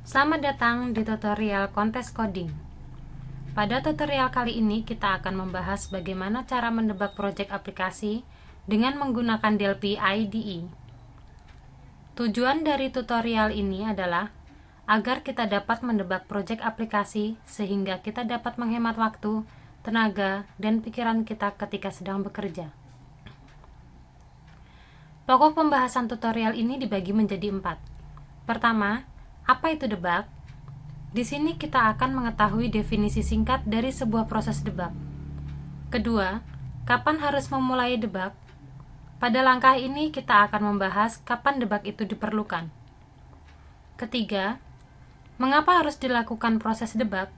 Selamat datang di tutorial kontes coding. Pada tutorial kali ini kita akan membahas bagaimana cara mendebak proyek aplikasi dengan menggunakan Delphi IDE. Tujuan dari tutorial ini adalah agar kita dapat mendebak proyek aplikasi sehingga kita dapat menghemat waktu, tenaga, dan pikiran kita ketika sedang bekerja. Pokok pembahasan tutorial ini dibagi menjadi 4. Pertama, apa itu debug? Di sini kita akan mengetahui definisi singkat dari sebuah proses debug. Kedua, kapan harus memulai debug? Pada langkah ini kita akan membahas kapan debug itu diperlukan. Ketiga, mengapa harus dilakukan proses debug?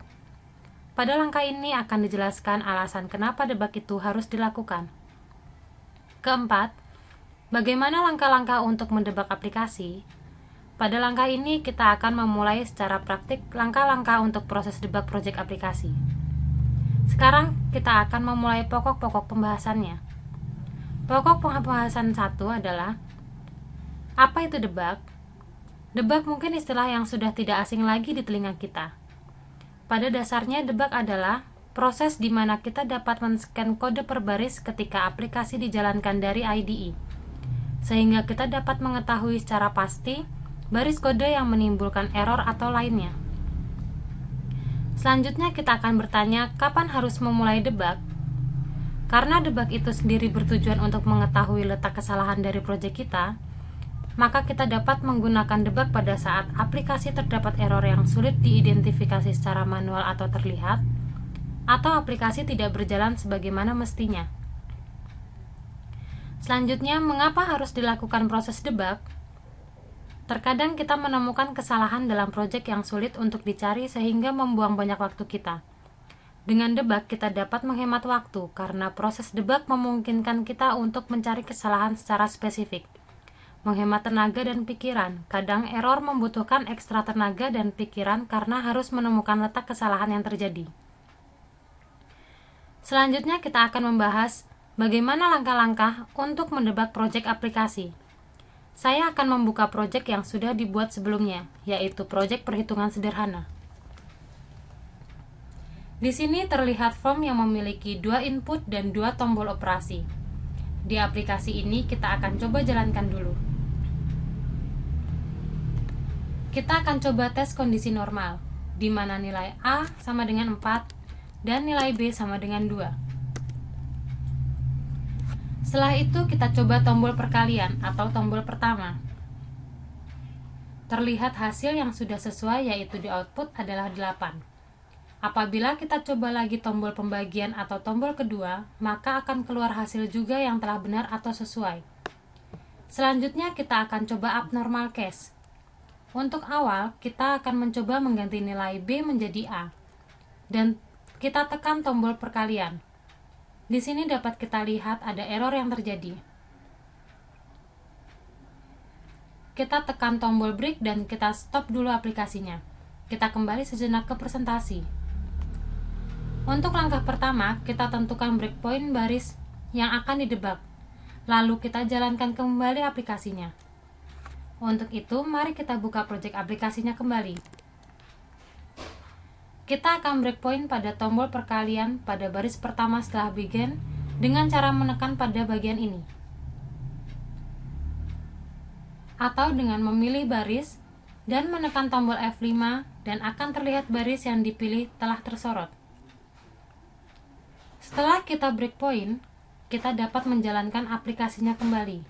Pada langkah ini akan dijelaskan alasan kenapa debug itu harus dilakukan. Keempat, bagaimana langkah-langkah untuk mendebug aplikasi? Pada langkah ini kita akan memulai secara praktik langkah-langkah untuk proses debug proyek aplikasi. Sekarang kita akan memulai pokok-pokok pembahasannya. Pokok pembahasan 1 adalah apa itu debug? Debug mungkin istilah yang sudah tidak asing lagi di telinga kita. Pada dasarnya debug adalah proses di mana kita dapat men-scan kode per baris ketika aplikasi dijalankan dari IDE, sehingga kita dapat mengetahui secara pasti baris kode yang menimbulkan error atau lainnya. Selanjutnya kita akan bertanya kapan harus memulai debug. Karena debug itu sendiri bertujuan untuk mengetahui letak kesalahan dari proyek kita, maka kita dapat menggunakan debug pada saat aplikasi terdapat error yang sulit diidentifikasi secara manual atau terlihat, atau aplikasi tidak berjalan sebagaimana mestinya. Selanjutnya, mengapa harus dilakukan proses debug? Terkadang kita menemukan kesalahan dalam proyek yang sulit untuk dicari sehingga membuang banyak waktu kita. Dengan debug kita dapat menghemat waktu karena proses debug memungkinkan kita untuk mencari kesalahan secara spesifik, menghemat tenaga dan pikiran. Kadang error membutuhkan ekstra tenaga dan pikiran karena harus menemukan letak kesalahan yang terjadi. Selanjutnya kita akan membahas bagaimana langkah-langkah untuk mendebug proyek aplikasi. Saya akan membuka proyek yang sudah dibuat sebelumnya, yaitu proyek perhitungan sederhana. Di sini terlihat form yang memiliki 2 input dan 2 tombol operasi. Di aplikasi ini kita akan coba jalankan dulu. Kita akan coba tes kondisi normal, di mana nilai A sama dengan 4 dan nilai B sama dengan 2. Setelah itu kita coba tombol perkalian atau tombol pertama. Terlihat hasil yang sudah sesuai, yaitu di output adalah 8. Apabila kita coba lagi tombol pembagian atau tombol kedua, maka akan keluar hasil juga yang telah benar atau sesuai. Selanjutnya kita akan coba abnormal case. Untuk awal, kita akan mencoba mengganti nilai B menjadi A, dan kita tekan tombol perkalian. Di sini dapat kita lihat ada error yang terjadi. Kita tekan tombol break dan kita stop dulu aplikasinya. Kita kembali sejenak ke presentasi. Untuk langkah pertama, kita tentukan breakpoint baris yang akan didebug. Lalu kita jalankan kembali aplikasinya. Untuk itu, mari kita buka proyek aplikasinya kembali. Kita akan breakpoint pada tombol perkalian pada baris pertama setelah begin dengan cara menekan pada bagian ini. Atau dengan memilih baris dan menekan tombol F5 dan akan terlihat baris yang dipilih telah tersorot. Setelah kita breakpoint, kita dapat menjalankan aplikasinya kembali.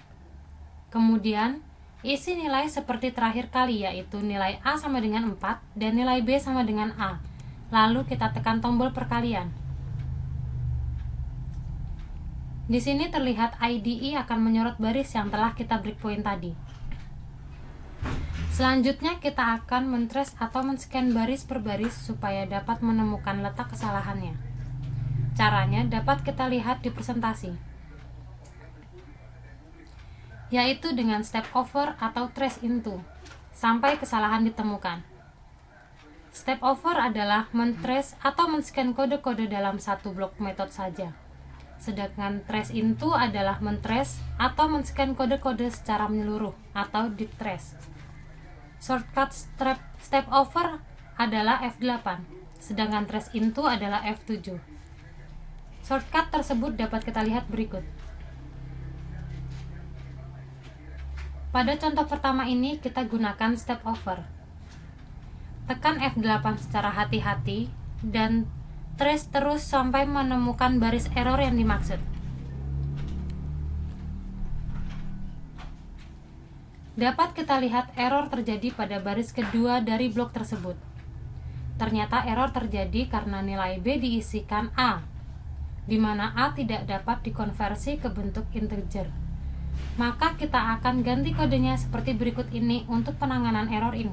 Kemudian, isi nilai seperti terakhir kali, yaitu nilai A sama dengan 4 dan nilai B sama dengan A. Lalu kita tekan tombol perkalian. Di sini terlihat IDE akan menyorot baris yang telah kita breakpoint tadi. Selanjutnya kita akan men-trace atau men-scan baris per baris supaya dapat menemukan letak kesalahannya. Caranya dapat kita lihat di presentasi, yaitu dengan step over atau trace into sampai kesalahan ditemukan. Step over adalah men-trace atau men-scan kode-kode dalam satu blok metode saja. Sedangkan trace into adalah men-trace atau men-scan kode-kode secara menyeluruh atau deep trace. Shortcut step over adalah F8, sedangkan trace into adalah F7. Shortcut tersebut dapat kita lihat berikut. Pada contoh pertama ini kita gunakan step over. Tekan F8 secara hati-hati dan trace terus sampai menemukan baris error yang dimaksud. Dapat kita lihat error terjadi pada baris kedua dari blok tersebut. Ternyata error terjadi karena nilai B diisikan A, di mana A tidak dapat dikonversi ke bentuk integer. Maka kita akan ganti kodenya seperti berikut ini untuk penanganan error ini.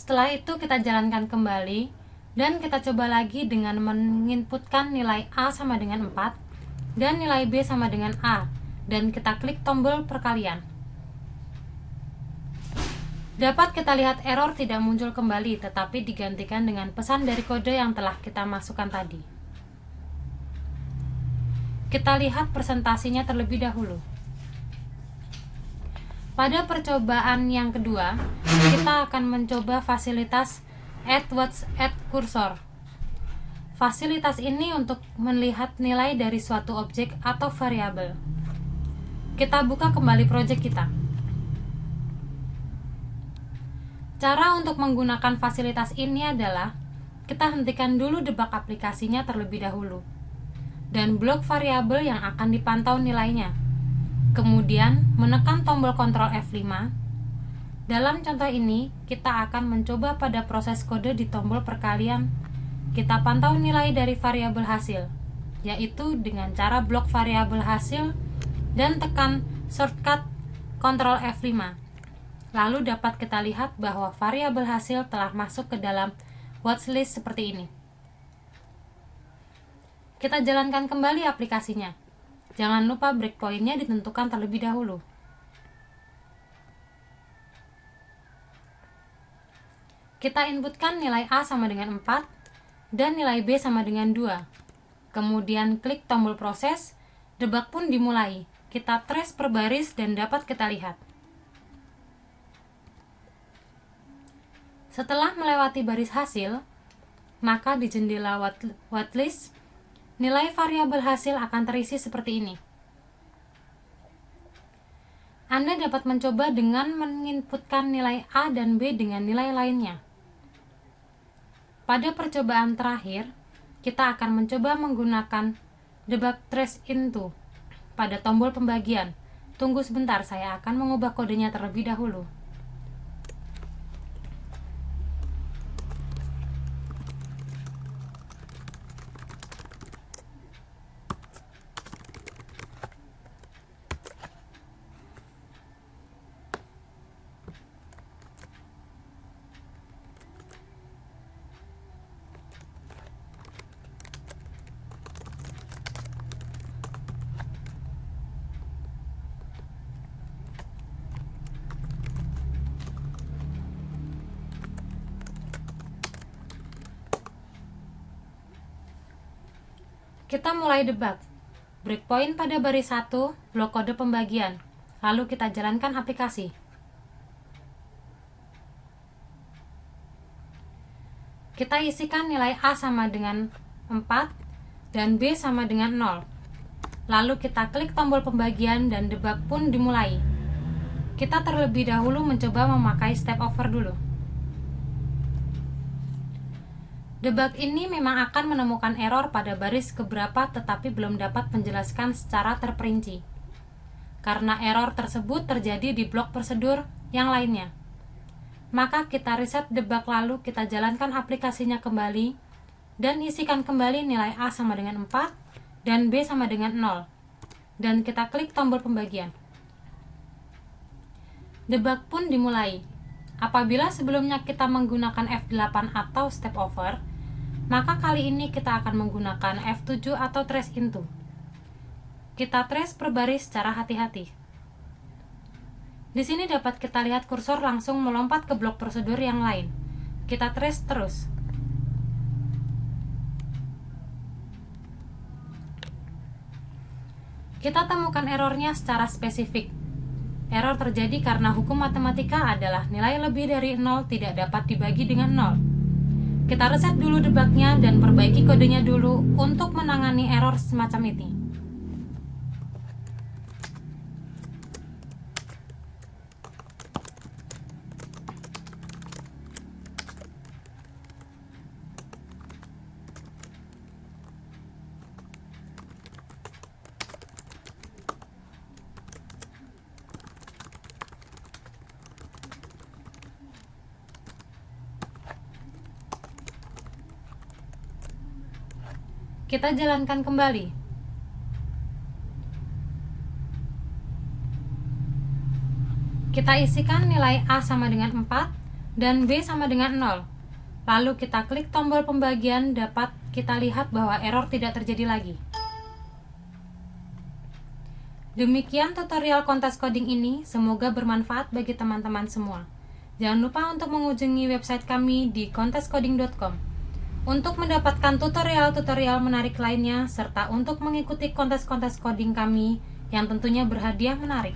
Setelah itu kita jalankan kembali dan kita coba lagi dengan menginputkan nilai A sama dengan 4 dan nilai B sama dengan A, dan kita klik tombol perkalian. Dapat kita lihat error tidak muncul kembali, tetapi digantikan dengan pesan dari kode yang telah kita masukkan tadi. Kita lihat presentasinya terlebih dahulu. Pada percobaan yang kedua, kita akan mencoba fasilitas Add Cursor. Fasilitas ini untuk melihat nilai dari suatu objek atau variabel. Kita buka kembali project kita. Cara untuk menggunakan fasilitas ini adalah kita hentikan dulu debug aplikasinya terlebih dahulu dan blok variabel yang akan dipantau nilainya. Kemudian menekan tombol Ctrl F5. Dalam contoh ini, kita akan mencoba pada proses kode di tombol perkalian. Kita pantau nilai dari variabel hasil, yaitu dengan cara blok variabel hasil dan tekan shortcut Ctrl F5. Lalu dapat kita lihat bahwa variabel hasil telah masuk ke dalam watchlist seperti ini. Kita jalankan kembali aplikasinya. Jangan lupa breakpoint-nya ditentukan terlebih dahulu. Kita inputkan nilai A sama dengan 4 dan nilai B sama dengan 2. Kemudian klik tombol proses, debug pun dimulai. Kita trace per baris dan dapat kita lihat. Setelah melewati baris hasil, maka di jendela watchlist, nilai variabel hasil akan terisi seperti ini. Anda dapat mencoba dengan menginputkan nilai A dan B dengan nilai lainnya. Pada percobaan terakhir, kita akan mencoba menggunakan debug trace into pada tombol pembagian. Tunggu sebentar, saya akan mengubah kodenya terlebih dahulu. Kita mulai debug. Breakpoint pada baris 1, blok kode pembagian. Lalu kita jalankan aplikasi. Kita isikan nilai A sama dengan 4 dan B sama dengan 0. Lalu kita klik tombol pembagian dan debug pun dimulai. Kita terlebih dahulu mencoba memakai step over dulu. Debug ini memang akan menemukan error pada baris keberapa, tetapi belum dapat menjelaskan secara terperinci. karena error tersebut terjadi di blok prosedur yang lainnya. Maka kita reset debug lalu kita jalankan aplikasinya kembali dan isikan kembali nilai A sama dengan 4 dan B sama dengan 0. Dan kita klik tombol pembagian. Debug pun dimulai. Apabila sebelumnya kita menggunakan F8 atau step over, maka kali ini kita akan menggunakan F7 atau trace into. Kita trace per baris secara hati-hati. Di sini dapat kita lihat kursor langsung melompat ke blok prosedur yang lain. Kita trace terus. Kita temukan errornya secara spesifik. Error terjadi karena hukum matematika adalah nilai lebih dari 0 tidak dapat dibagi dengan 0. Kita reset dulu debugnya dan perbaiki kodenya dulu untuk menangani error semacam ini. Kita jalankan kembali. Kita isikan nilai A sama dengan 4 dan B sama dengan 0. Lalu kita klik tombol pembagian, dapat kita lihat bahwa error tidak terjadi lagi. Demikian tutorial kontes coding ini, semoga bermanfaat bagi teman-teman semua. Jangan lupa untuk mengunjungi website kami di kontescoding.com. Untuk mendapatkan tutorial-tutorial menarik lainnya, serta untuk mengikuti kontes-kontes coding kami yang tentunya berhadiah menarik.